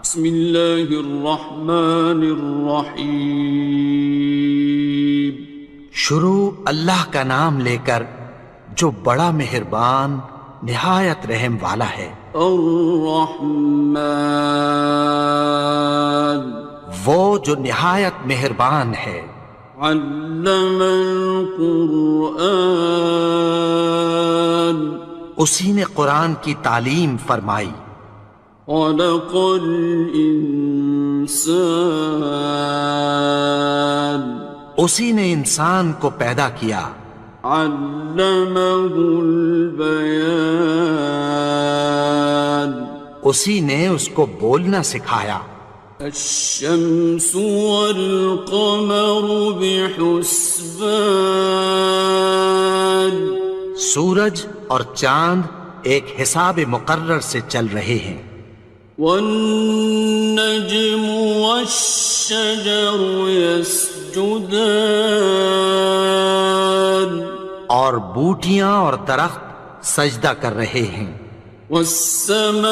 بسم اللہ الرحمن الرحیم. شروع اللہ کا نام لے کر جو بڑا مہربان نہایت رحم والا ہے. الرحمن وہ جو نہایت مہربان ہے. علم القرآن اسی نے قرآن کی تعلیم فرمائی. خلق الانسان اسی نے انسان کو پیدا کیا. علمہ البیان اسی نے اس کو بولنا سکھایا. الشمس والقمر بحسبان سورج اور چاند ایک حساب مقرر سے چل رہے ہیں. والنجم والشجر يسجدان اور بوٹیاں اور درخت سجدہ کر رہے ہیں. والسماء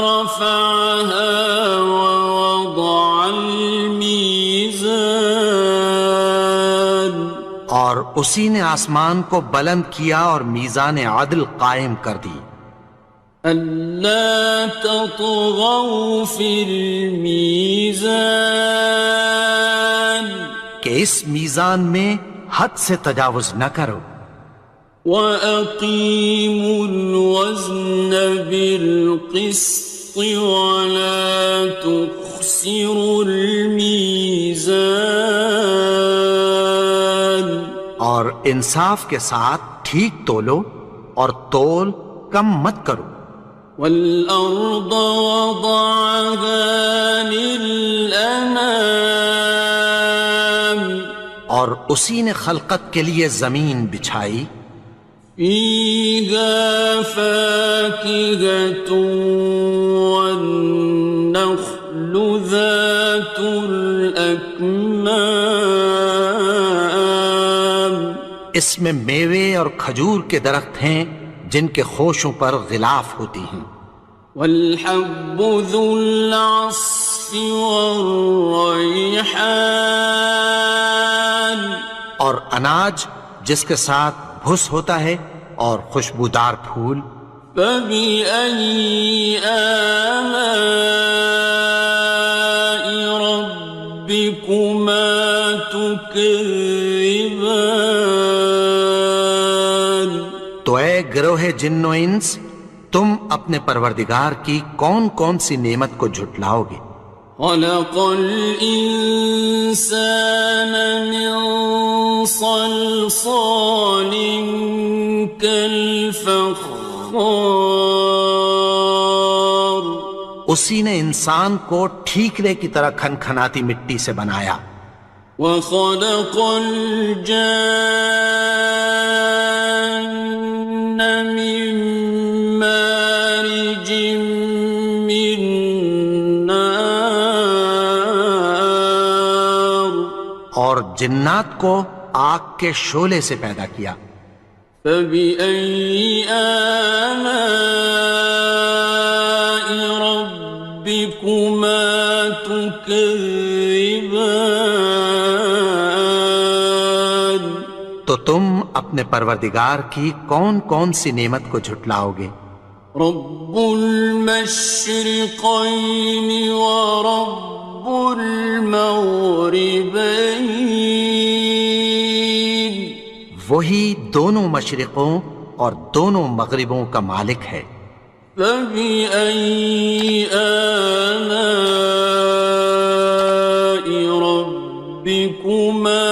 رفعها ووضع الميزان اور اسی نے آسمان کو بلند کیا اور میزان عدل قائم کر دی. ألا تطغوا في الميزان کہ اس میزان میں حد سے تجاوز نہ کرو. وَأَقِيمُوا الْوَزْنَ بِالْقِسْطِ وَلَا تُخْسِرُوا الْمِيزَانَ اور انصاف کے ساتھ ٹھیک تولو اور تول کم مت کرو. وَالْأَرْضَ وَضَعَهَا لِلْأَنَامِ اور اسی نے خلقت کے لیے زمین بچھائی. فِيهَا فَاكِهَةٌ وَالنَّخْلُ ذَاتُ الْأَكْمَامِ اس میں میوے اور کھجور کے درخت ہیں جن کے خوشوں پر غلاف ہوتی ہیں. وَالْحَبُّ ذُو الْعَصْفِ وَالرَّيْحَانِ اور اناج جس کے ساتھ بھس ہوتا ہے اور خوشبودار پھول. فَبِأَيِّ آلَاءِ رَبِّكُمَا تُكَذِّبَانِ تو اے گروہ جن و انس تم اپنے پروردگار کی کون کون سی نعمت کو جھٹلاؤ گے. خَلَقَ الْإِنسَانَ مِنْ صَلْصَالٍ كَالْفَخَّارِ اسی نے انسان کو ٹھیکرے کی طرح کھنکھناتی مٹی سے بنایا. وَخَلَقَ الْجَانَّ مِن مَّارِجٍ مِّن نَّارٍ اور جنات کو آگ کے شعلے سے پیدا کیا. فَبِأَيِّ آلَاءِ رَبِّكُمَا تُكَذِّبَانِ تو تم اپنے پروردگار کی کون کون سی نعمت کو جھٹلاؤ گے. رب المشرقين ورب المغربين وہی دونوں مشرقوں اور دونوں مغربوں کا مالک ہے. فبأي آلاء ربكما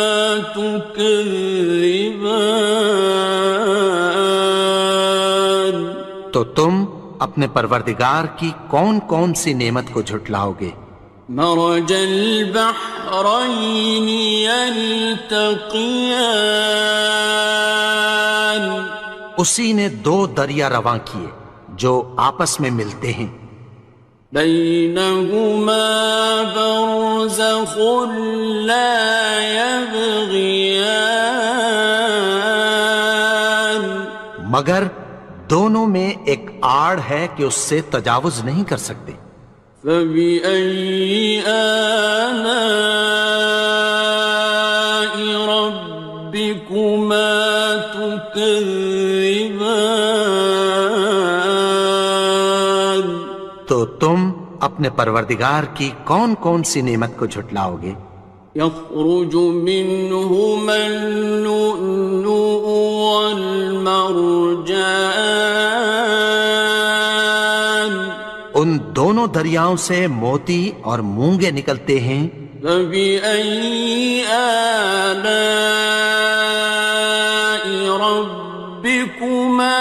تكذبان تو تم اپنے پروردگار کی کون کون سی نعمت کو جھٹلاؤ گے. مرج البحرين يلتقيان اسی نے دو دریا رواں کیے جو آپس میں ملتے ہیں. بينهما برزخ لا يبغيان مگر دونوں میں ایک آڑ ہے کہ اس سے تجاوز نہیں کر سکتے۔ فبأي آلاء ربكما تكذبان؟ تو تم اپنے پروردگار کی کون کون سی نعمت کو جھٹلاؤ گے؟ يخرج منهما اللؤلؤ والمرجان ان دونوں دریاؤں سے موتی اور مونگے نکلتے ہیں۔ فبأي آلاء ربكما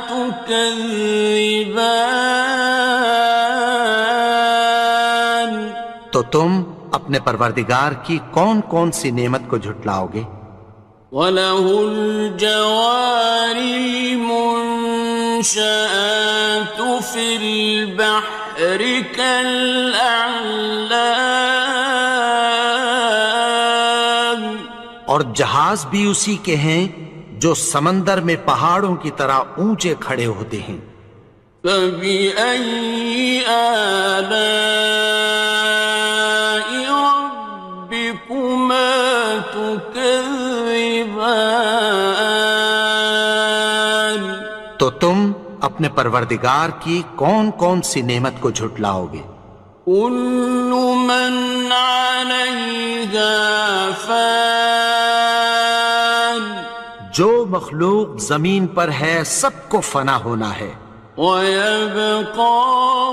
تكذبان؟ تو تم اپنے پروردگار کی کون کون سی نعمت کو جھٹلاؤ گے؟ وَلَهُ الْجَوَارِ الْمُنشَآتُ فِي الْبَحْرِ كَالْأَعْلَامِ، اور جہاز بھی اسی کے ہیں جو سمندر میں پہاڑوں کی طرح اونچے کھڑے ہوتے ہیں۔ فَبِأَيِّ آلَاءِ رَبِّكُمَا تُكَذِّبَانِ؟ تو تم اپنے پروردگار کی کون کون سی نعمت کو جھٹلاؤ گے؟ كُلُّ مَنْ عَلَيْهَا فَانٍ، جو مخلوق زمین پر ہے سب کو فنا ہونا ہے۔ وَيَبْقَى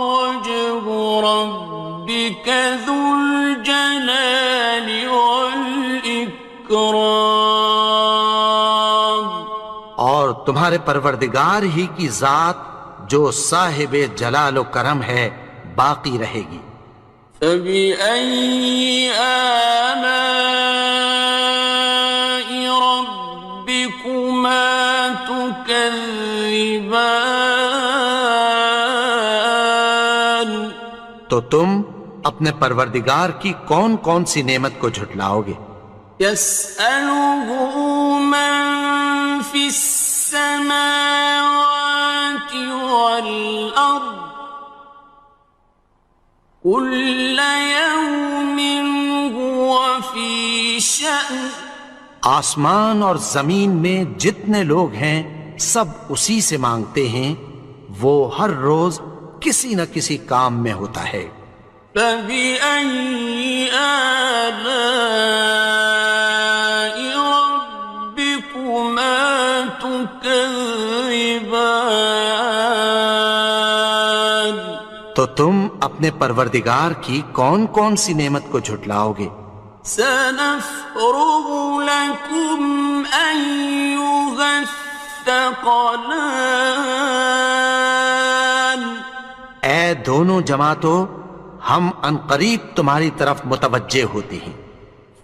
وَجْهُ رَبِّكَ ذُو الْجَلَالِ وَالْإِكْرَامِ، اور تمہارے پروردگار ہی کی ذات جو صاحب جلال و کرم ہے باقی رہے گی۔ فَبِأَيِّ آلَاءِ رَبِّكُمَا تُكَذِّبَانِ؟ تو تم اپنے پروردگار کی کون کون سی نعمت کو جھٹلاؤ گے؟ يَسْأَلُهُ مَن فِي السَّمَاوَاتِ وَالْأَرْضِ كُلَّ يَوْمٍ هُوَ فِي شَأْنٍ، آسمان اور زمین میں جتنے لوگ ہیں سب اسی سے مانگتے ہیں، وہ ہر روز کسی نہ کسی کام میں ہوتا ہے۔ فَبِأَيِّ آلَاءِ رَبِّكُمَا تُكَذِّبَانِ؟ تو تم اپنے پروردگار کی کون کون سی نعمت کو جھٹلاؤ گے؟ سَنَفْرُغُ لَكُمْ أَيُّهَ الثَّقَلَانِ، اے دونوں جماعتوں، ہم عنقریب تمہاری طرف متوجہ ہوتے ہیں۔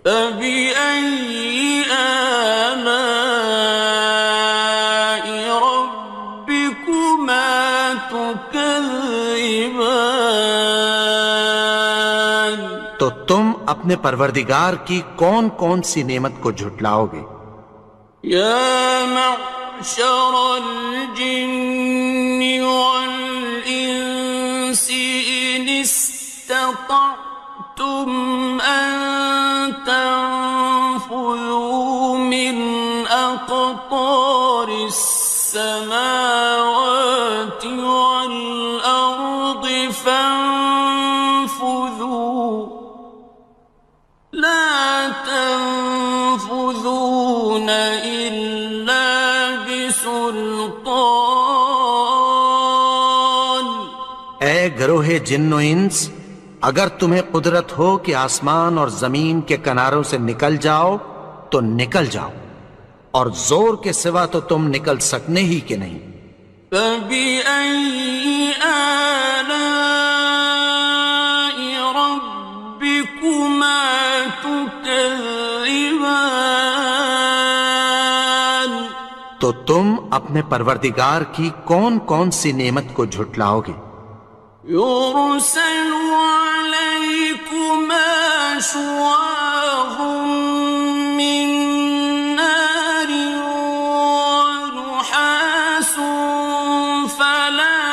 فَبِأَيِّ آلَاءِ رَبِّكُمَا تُكَذِّبَانِ؟ تو تم اپنے پروردگار کی کون کون سی نعمت کو جھٹلاؤ گے؟ يَا مَعْشَرَ الْجِنِّ وَالْإِنسِ إِنِ اسْتَطَعْتُمْ أَن تَنفُذُوا مِنْ أَقْطَارِ السَّمَاوَاتِ وَالْأَرْضِ فَانفُذُوا لَا تَنفُذُونَ إِلَّا بِسُلْطَانٍ۔ اے گروہ جن و انس، اگر تمہیں قدرت ہو کہ آسمان اور زمین کے کناروں سے نکل جاؤ تو نکل جاؤ، اور زور کے سوا تو تم نکل سکنے ہی کہ نہیں۔ فَبِأَيِّ آلَاءِ رَبِّكُمَا تُكَذِّبَانِ؟ تو تم اپنے پروردگار کی کون کون سی نعمت کو جھٹلاؤ گے؟ يُرْسَلُ عَلَيْكُمَا شُوَاظٌ مِّن نَّارٍ وَنُحَاسٌ فَلَا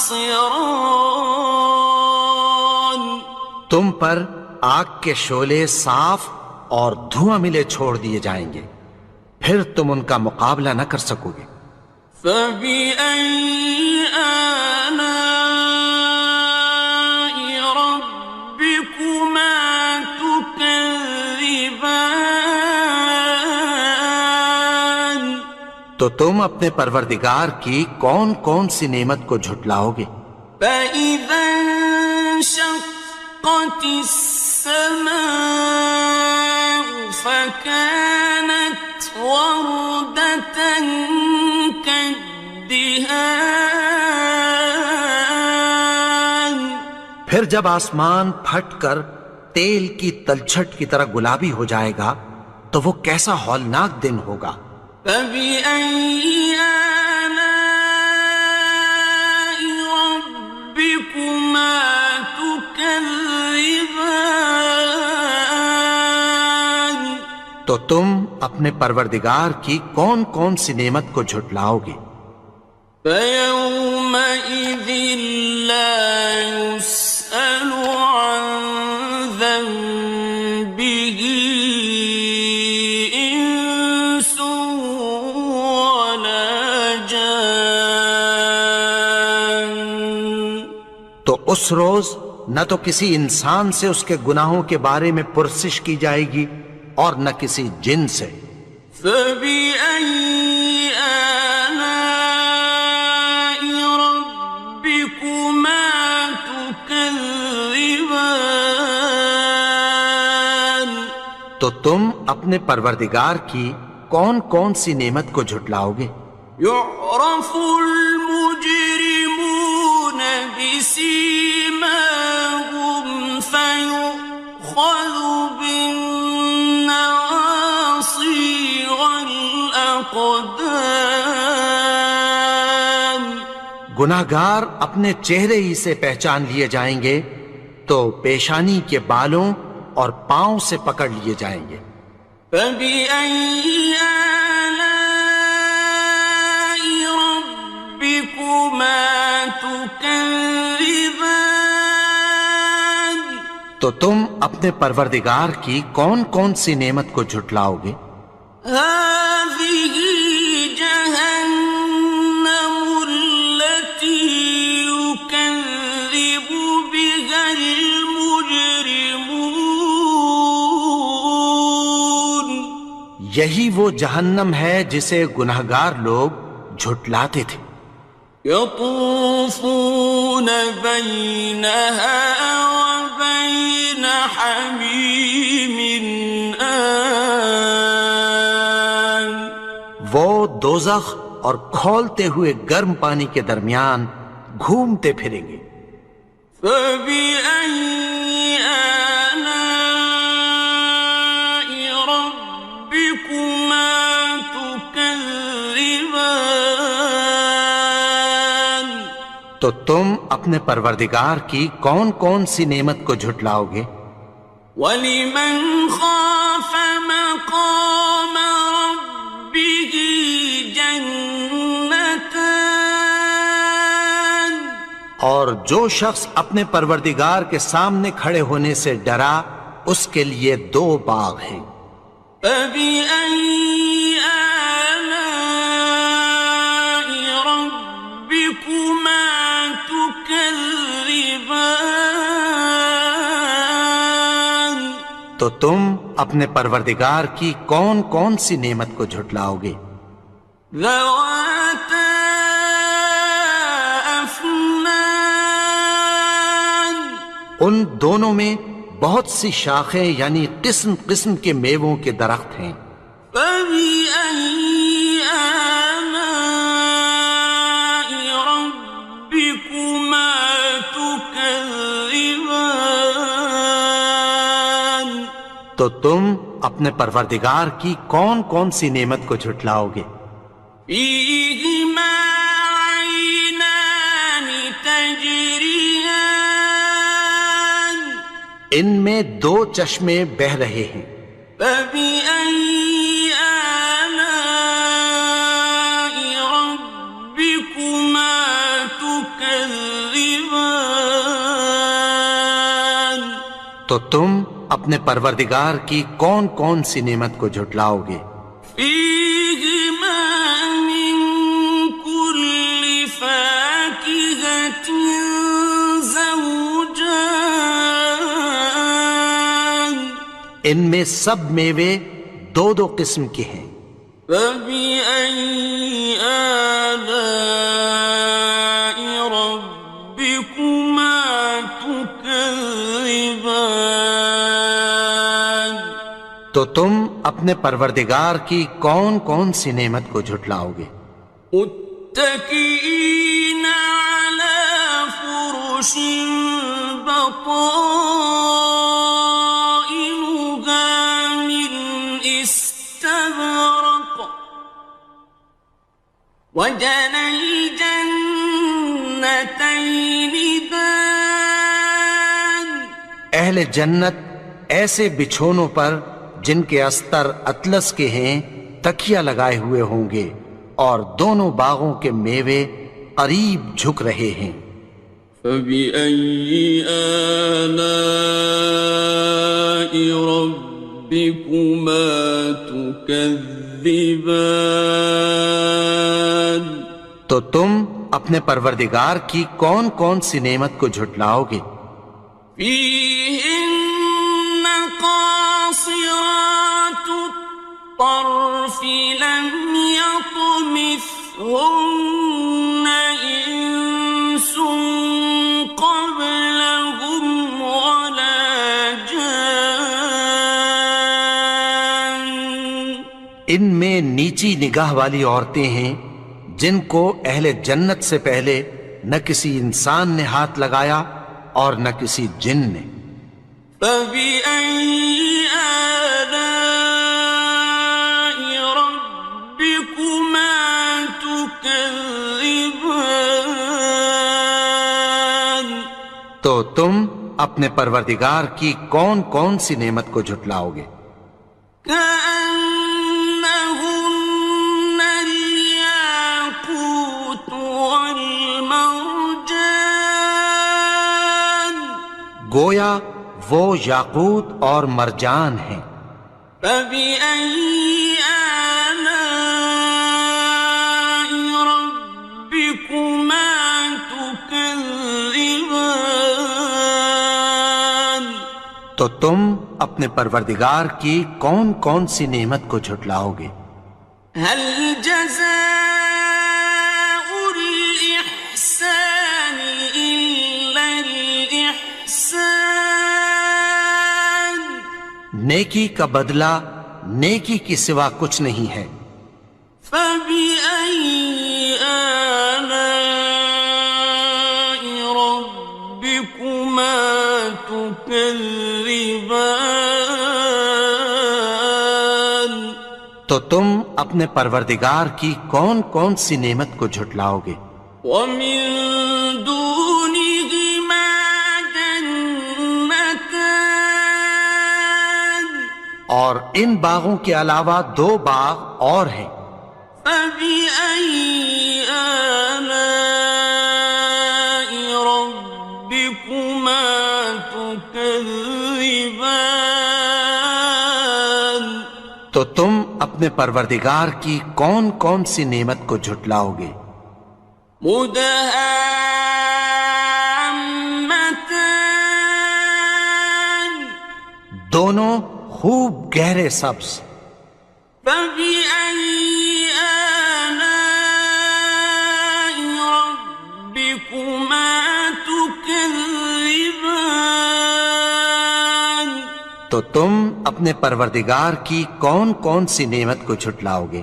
خاسران. تم پر آگ کے شعلے صاف اور دھواں ملے چھوڑ دیے جائیں گے، پھر تم ان کا مقابلہ نہ کر سکو گے۔ فَبِأَيِّ آلَاءِ رَبِّكُمَا تُكَذِّبَانِ. تو تم اپنے پروردگار کی کون کون سی نعمت کو جھٹلاؤ گے؟ فَإِذَا انشَقَّتِ السَّمَاءُ فَكَانَتْ وَرْدَةً كَالدِّهَانِ. پھر جب آسمان پھٹ کر تیل کی تلچھٹ کی طرح گلابی ہو جائے گا تو وہ کیسا ہولناک دن ہوگا۔ فَبِأَيِّ آلَاءِ رَبِّكُمَا تُكَذِّبَانِ. تو تم اپنے پروردگار کی کون کون سی نعمت کو جھٹلاؤ گے؟ فَيَوْمَئِذٍ لَا يُسْأَلُ عَنْ ذَنبِهِ إِنسٌ وَلَا جَانٌ. تو اس روز نہ تو کسی انسان سے اس کے گناہوں کے بارے میں پرسش کی جائے گی اور نہ کسی جن سے۔ فَبِأَيِّ آلَاءِ رَبِّكُمَا تُكَذِّبَانِ. تو تم اپنے پروردگار کی کون کون سی نعمت کو جھٹلاؤ گے؟ يُعْرَفُ الْمُجْرِمُونَ بِسِيمَاهُمْ فَيُؤْخَذُ بِالنَّوَاصِي وَالْأَقْدَامِ. گناہگار اپنے چہرے ہی سے پہچان لیے جائیں گے تو پیشانی کے بالوں اور پاؤں سے پکڑ لیے جائیں گے۔ فَبِأَيِّ آلَاءِ رَبِّكُمَا تُكَذِّبَانِ. تو تم اپنے پروردگار کی کون کون سی نعمت کو جھٹلاؤ گے؟ هَٰذِهِ جَهَنَّمُ الَّتِي يُكَذِّبُ بِهَا الْمُجْرِمُونَ. یہی وہ جہنم ہے جسے گناہگار لوگ جھٹلاتے تھے۔ يَطُوفُونَ بَيْنَهَا وَبَيْنَ حَمِيمٍ آنٍ. وہ دوزخ اور کھولتے ہوئے گرم پانی کے درمیان گھومتے پھریں گے۔ فَبِأَيِّ آلَاءِ رَبِّكُمَا تُكَذِّبَانِ. تو تم اپنے پروردگار کی کون کون سی نعمت کو جھٹلاؤ گے؟ وَلِمَنْ خَافَ مَقَامَ رَبِّهِ جَنَّتَانِ. اور جو شخص اپنے پروردگار کے سامنے کھڑے ہونے سے ڈرا اس کے لیے 2 باغ ہیں۔ فَبِأَيِّ آلَاءِ رَبِّكُمَا تُكَذِّبَانِ. تو تم اپنے پروردگار کی کون کون سی نعمت کو جھٹلاؤ گے؟ ذَوَاتَا أَفْنَانٍ. ان دونوں میں بہت سی شاخیں یعنی قسم قسم کے میووں کے درخت ہیں۔ فَبِأَيِّ آلَاءِ رَبِّكُمَا تُكَذِّبَانِ. تو تم اپنے پروردگار کی کون کون سی نعمت کو جھٹلاؤ گے؟ فِيهِمَا عَيْنَانِ تَجْرِيَانِ. ان میں 2 چشمے بہہ رہے ہیں۔ فَبِأَيِّ آلَاءِ رَبِّكُمَا تُكَذِّبَانِ. تكذبان تو تم اپنے پروردگار کی کون کون سی نعمت کو جھٹلاؤ گے؟ فيهما من كل فاكهة زوجان ان میں سب میوے دو دو قسم کے ہیں۔ فبأي آلاء ربكما تكذبان تو تم اپنے پروردگار کی کون کون سی نعمت کو جھٹلاؤ گے؟ متكئين على فرش بطائنها من استبرق وجنى الجنتين دان اہل جنت ایسے بچھونوں پر جن کے استر اطلس کے ہیں تکیہ لگائے ہوئے ہوں گے، اور دونوں باغوں کے میوے قریب جھک رہے ہیں۔ فبأي آلاء ربكما تكذبان تو تم اپنے پروردگار کی کون کون سی نعمت کو جھٹلاؤ گے؟ فيهن قاصرات الطرف لم يطمثهن إنس قبلهم ولا جان ان میں نیچی نگاہ والی عورتیں ہیں جن کو اہل جنت سے پہلے نہ کسی انسان نے ہاتھ لگایا اور نہ کسی جن نے۔ فبأي آلاء ربكما تكذبان تو تم اپنے پروردگار کی کون کون سی نعمت کو جھٹلاؤ گے؟ كأنهن الياقوت والمرجان گویا وہ یاقوت اور مرجان ہیں۔ فبأي آلاء ربكما تكذبان تو تم اپنے پروردگار کی کون کون سی نعمت کو جھٹلاؤ گے؟ هل جزاء الإحسان إلا الإحسان نیکی کا بدلہ نیکی کی سوا کچھ نہیں ہے۔ فبأي آلاء ربكما تكذبان تو تم اپنے پروردگار کی کون کون سی نعمت کو جھٹلاؤ گے؟ ومن دونهما جنتان اور ان باغوں کے علاوہ دو باغ اور ہیں۔ فبأي آلاء ربكما تكذبان تو تم اپنے پروردگار کی کون کون سی نعمت کو جھٹلاؤ گے؟ مدهامتان دونوں خوب گہرے سبز۔ فبأي آلاء ربكما تكذبان تو تم اپنے پروردگار کی کون کون سی نعمت کو جھٹلاؤ گے؟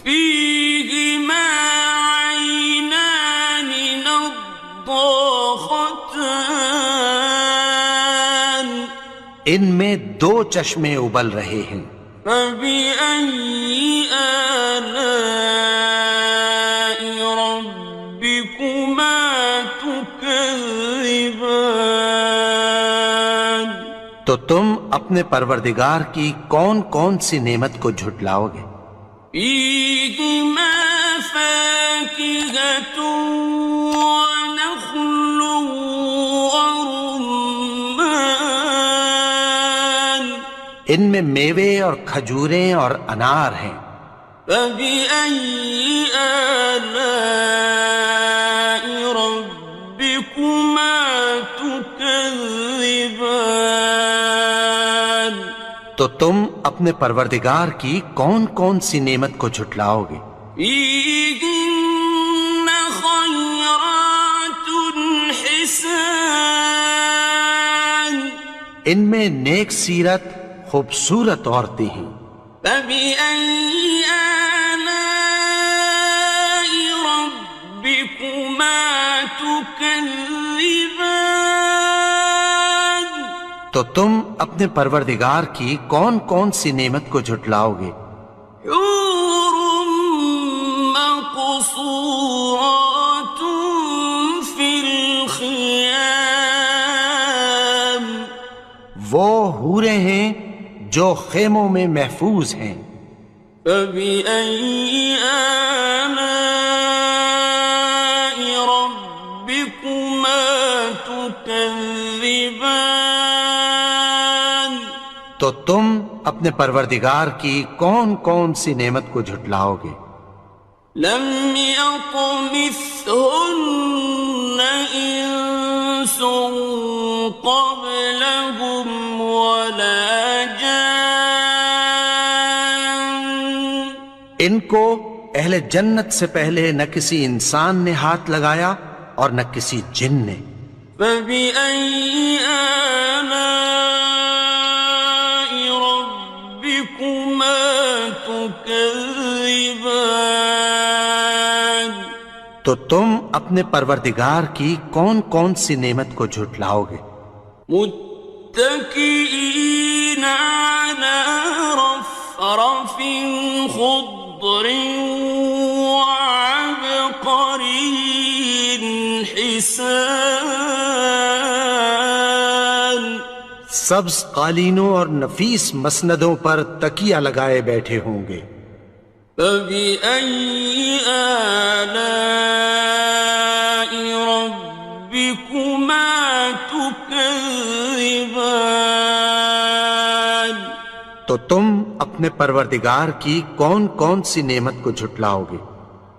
فيهما عينان نضاختان ان میں دو چشمے ابل رہے ہیں۔ فبأي آلاء ربكما تكذبان تو تم اپنے پروردگار کی کون کون سی نعمت کو جھٹلاؤ گے؟ فيهما فاكهة ونخل ان میں میوے اور کھجوریں اور انار ہیں۔ فبأي آلاء ربكما تكذبان؟ تو تم اپنے پروردگار کی کون کون سی نعمت کو جھٹلاؤ گے؟ فيهن خيرات حسان، ان میں نیک سیرت خوبصورت عورتیں ہیں۔ فبأي آلاء ربكما تكذبان؟ تو تم اپنے پروردگار کی کون کون سی نعمت کو جھٹلاؤ گے؟ حور مقصورات في الخيام، وہ حوریں ہیں جو خیموں میں محفوظ ہیں۔ فبأي آلاء ربكما تكذبان؟ تو تم اپنے پروردگار کی کون کون سی نعمت کو جھٹلاؤ گے؟ لم يطمثهن إنس قبلهم ولا جان، ان کو اہل جنت سے پہلے نہ کسی انسان نے ہاتھ لگایا اور نہ کسی جن نے۔ فبأي آلاء ربكما تكذبان؟ تو تم اپنے پروردگار کی کون کون سی نعمت کو جھٹلاؤ گے؟ متكئين على رفرف خضر وعبقري حسان، سبز قالینوں اور نفیس مسندوں پر تکیہ لگائے بیٹھے ہوں گے۔ فبأي آلاء ربكما تكذبان؟ تو تم اپنے پروردگار کی کون کون سی نعمت کو جھٹلاؤ گے؟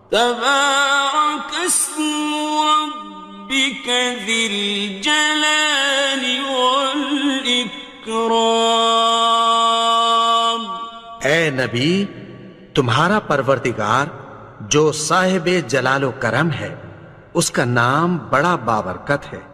تبارك اسم ربك ذي الجلال والإكرام۔ اے نبی، تمہارا پروردگار جو صاحب جلال و کرم ہے، اس کا نام بڑا بابرکت ہے۔